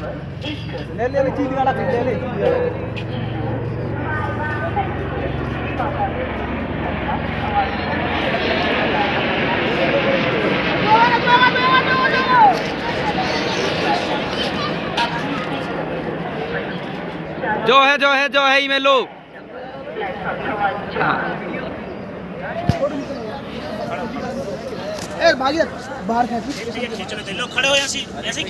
ले ले ले चीज गाड़ा ले ले जो है ईमेल लो ए भागी बाहर खींच लो खड़े हो ऐसे ऐसे